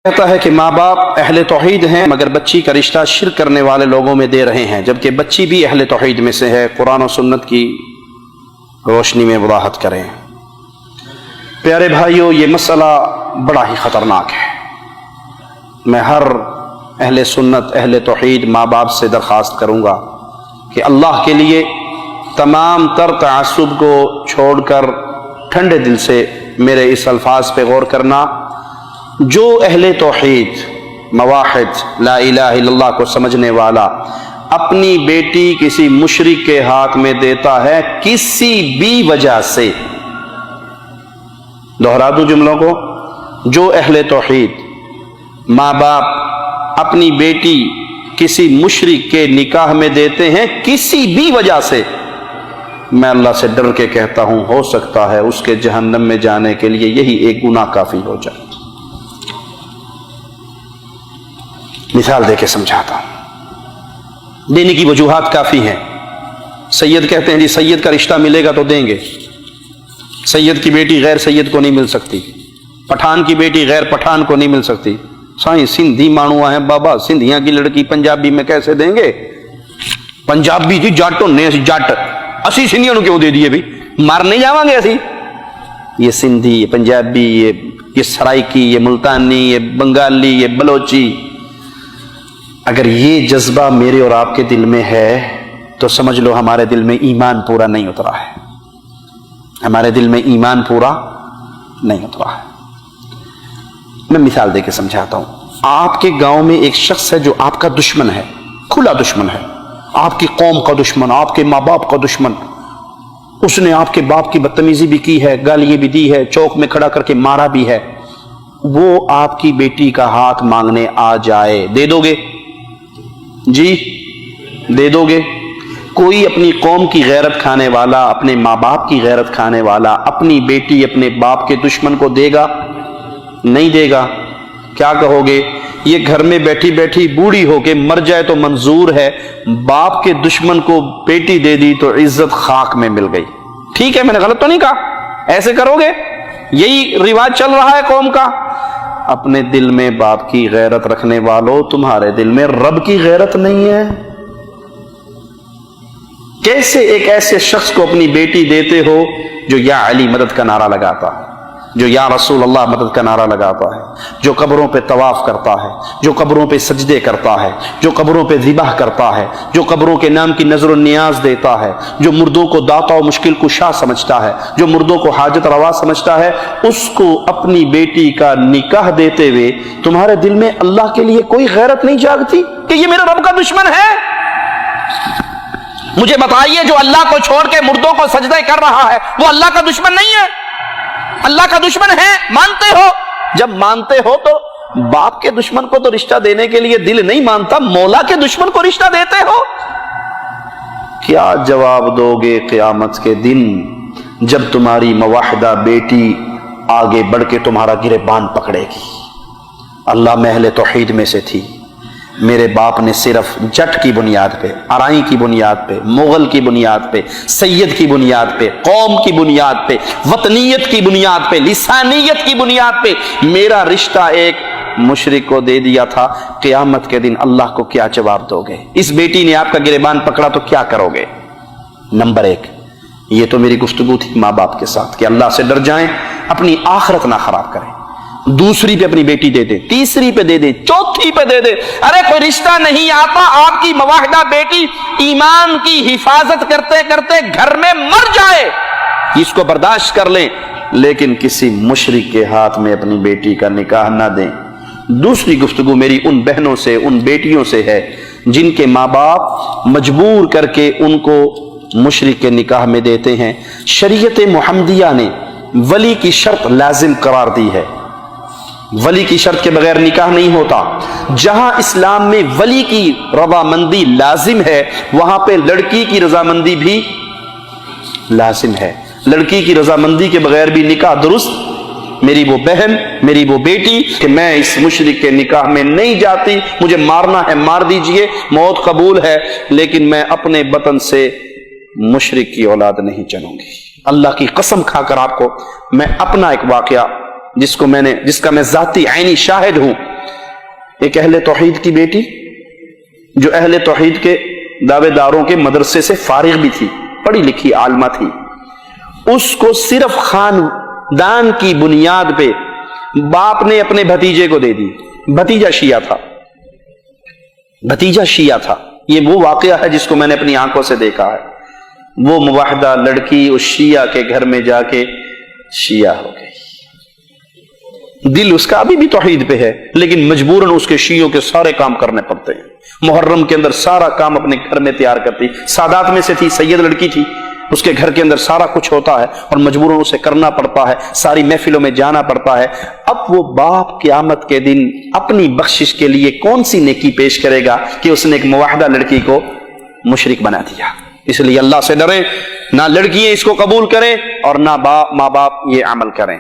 کہتا ہے کہ ماں باپ اہل توحید ہیں مگر بچی کا رشتہ شرک کرنے والے لوگوں میں دے رہے ہیں، جبکہ بچی بھی اہل توحید میں سے ہے۔ قرآن و سنت کی روشنی میں وضاحت کریں۔ پیارے بھائیو، یہ مسئلہ بڑا ہی خطرناک ہے۔ میں ہر اہل سنت اہل توحید ماں باپ سے درخواست کروں گا کہ اللہ کے لیے تمام تر تعصب کو چھوڑ کر ٹھنڈے دل سے میرے اس الفاظ پہ غور کرنا۔ جو اہل توحید موحد لا الہ الا اللہ کو سمجھنے والا اپنی بیٹی کسی مشرک کے ہاتھ میں دیتا ہے کسی بھی وجہ سے، دہرا دوں جملوں کو، جو اہل توحید ماں باپ اپنی بیٹی کسی مشرک کے نکاح میں دیتے ہیں کسی بھی وجہ سے، میں اللہ سے ڈر کے کہتا ہوں ہو سکتا ہے اس کے جہنم میں جانے کے لیے یہی ایک گناہ کافی ہو جائے۔ مثال دے کے سمجھاتا ہوں، دینے کی وجوہات کافی ہیں۔ سید کہتے ہیں جی سید کا رشتہ ملے گا تو دیں گے، سید کی بیٹی غیر سید کو نہیں مل سکتی، پٹھان کی بیٹی غیر پٹھان کو نہیں مل سکتی۔ سائیں سندھی مانوا ہیں بابا، سندھیاں کی لڑکی پنجابی میں کیسے دیں گے؟ پنجابی جی جٹ ہونے اسی جٹ، اسی سندھیاں کیوں دے دیے بھی؟ مر نہیں جاواں گے اسی؟ یہ سندھی، یہ پنجابی، یہ سرائکی، یہ ملتانی، یہ بنگالی، یہ بلوچی، اگر یہ جذبہ میرے اور آپ کے دل میں ہے تو سمجھ لو ہمارے دل میں ایمان پورا نہیں اترا ہے، ہمارے دل میں ایمان پورا نہیں اترا ہے۔ میں مثال دے کے سمجھاتا ہوں۔ آپ کے گاؤں میں ایک شخص ہے جو آپ کا دشمن ہے، کھلا دشمن ہے، آپ کی قوم کا دشمن، آپ کے ماں باپ کا دشمن۔ اس نے آپ کے باپ کی بدتمیزی بھی کی ہے، گالیاں بھی دی ہے، چوک میں کھڑا کر کے مارا بھی ہے۔ وہ آپ کی بیٹی کا ہاتھ مانگنے آ جائے، دے دو گے؟ جی دے دو گے؟ کوئی اپنی قوم کی غیرت کھانے والا، اپنے ماں باپ کی غیرت کھانے والا اپنی بیٹی اپنے باپ کے دشمن کو دے گا؟ نہیں دے گا۔ کیا کہو گے؟ یہ گھر میں بیٹھی بیٹھی بوڑھی ہو کے مر جائے تو منظور ہے، باپ کے دشمن کو بیٹی دے دی تو عزت خاک میں مل گئی۔ ٹھیک ہے، میں نے غلط تو نہیں کہا؟ ایسے کرو گے؟ یہی رواج چل رہا ہے قوم کا۔ اپنے دل میں باپ کی غیرت رکھنے والوں، تمہارے دل میں رب کی غیرت نہیں ہے؟ کیسے ایک ایسے شخص کو اپنی بیٹی دیتے ہو جو یا علی مدد کا نعرہ لگاتا ہے، جو یا رسول اللہ مدد کا نعرہ لگاتا ہے، جو قبروں پہ طواف کرتا ہے، جو قبروں پہ سجدے کرتا ہے، جو قبروں پہ ذبح کرتا ہے، جو قبروں کے نام کی نظر و نیاز دیتا ہے، جو مردوں کو داتا و مشکل کشا سمجھتا ہے، جو مردوں کو حاجت روا سمجھتا ہے، اس کو اپنی بیٹی کا نکاح دیتے ہوئے تمہارے دل میں اللہ کے لیے کوئی غیرت نہیں جاگتی کہ یہ میرے رب کا دشمن ہے؟ مجھے بتائیے، جو اللہ کو چھوڑ کے مردوں کو سجدے کر رہا ہے وہ اللہ کا دشمن نہیں ہے؟ اللہ کا دشمن ہے، مانتے ہو؟ جب مانتے ہو تو باپ کے دشمن کو تو رشتہ دینے کے لیے دل نہیں مانتا، مولا کے دشمن کو رشتہ دیتے ہو؟ کیا جواب دو گے قیامت کے دن جب تمہاری موحدہ بیٹی آگے بڑھ کے تمہارا گریبان پکڑے گی؟ اللہ میں اہل توحید میں سے تھی، میرے باپ نے صرف جٹ کی بنیاد پہ، ارائی کی بنیاد پہ، مغل کی بنیاد پہ، سید کی بنیاد پہ، قوم کی بنیاد پہ، وطنیت کی بنیاد پہ، لسانیت کی بنیاد پہ میرا رشتہ ایک مشرک کو دے دیا تھا۔ قیامت کے دن اللہ کو کیا جواب دو گے؟ اس بیٹی نے آپ کا گریبان پکڑا تو کیا کرو گے؟ نمبر ایک، یہ تو میری گفتگو تھی ماں باپ کے ساتھ کہ اللہ سے ڈر جائیں، اپنی آخرت نہ خراب کریں۔ دوسری پہ اپنی بیٹی دے دے، تیسری پہ دے دے، چوتھی پہ دے دے۔ ارے کوئی رشتہ نہیں آتا، آپ کی مواحدہ بیٹی ایمان کی حفاظت کرتے کرتے گھر میں مر جائے، اس کو برداشت کر لیں، لیکن کسی مشرک کے ہاتھ میں اپنی بیٹی کا نکاح نہ دیں۔ دوسری گفتگو میری ان بہنوں سے، ان بیٹیوں سے ہے جن کے ماں باپ مجبور کر کے ان کو مشرک کے نکاح میں دیتے ہیں۔ شریعت محمدیہ نے ولی کی شرط لازم قرار دی ہے، ولی کی شرط کے بغیر نکاح نہیں ہوتا۔ جہاں اسلام میں ولی کی رضامندی لازم ہے وہاں پہ لڑکی کی رضامندی بھی لازم ہے۔ لڑکی کی رضامندی کے بغیر بھی نکاح درست، میری وہ بہن، میری وہ بیٹی کہ میں اس مشرک کے نکاح میں نہیں جاتی، مجھے مارنا ہے مار دیجئے، موت قبول ہے، لیکن میں اپنے وطن سے مشرک کی اولاد نہیں چنوں گی۔ اللہ کی قسم کھا کر آپ کو میں اپنا ایک واقعہ جس کا میں ذاتی عینی شاہد ہوں، ایک اہل توحید کی بیٹی جو اہل توحید کے دعوے داروں کے مدرسے سے فارغ بھی تھی، پڑھی لکھی عالمہ تھی، اس کو صرف خاندان کی بنیاد پہ باپ نے اپنے بھتیجے کو دے دی۔ بھتیجا شیعہ تھا۔ یہ وہ واقعہ ہے جس کو میں نے اپنی آنکھوں سے دیکھا ہے۔ وہ موحدہ لڑکی اس شیعہ کے گھر میں جا کے شیعہ ہو گئی، دل اس کا ابھی بھی توحید پہ ہے، لیکن مجبوراً اس کے شیعوں کے سارے کام کرنے پڑتے ہیں۔ محرم کے اندر سارا کام اپنے گھر میں تیار کرتی، سادات میں سے تھی، سید لڑکی تھی، اس کے گھر کے اندر سارا کچھ ہوتا ہے اور مجبوراً اسے کرنا پڑتا ہے، ساری محفلوں میں جانا پڑتا ہے۔ اب وہ باپ قیامت کے دن اپنی بخشش کے لیے کون سی نیکی پیش کرے گا کہ اس نے ایک موحدہ لڑکی کو مشرک بنا دیا؟ اس لیے اللہ سے ڈریں، نہ لڑکیاں اس کو قبول کریں اور نہ ماں باپ یہ عمل کریں۔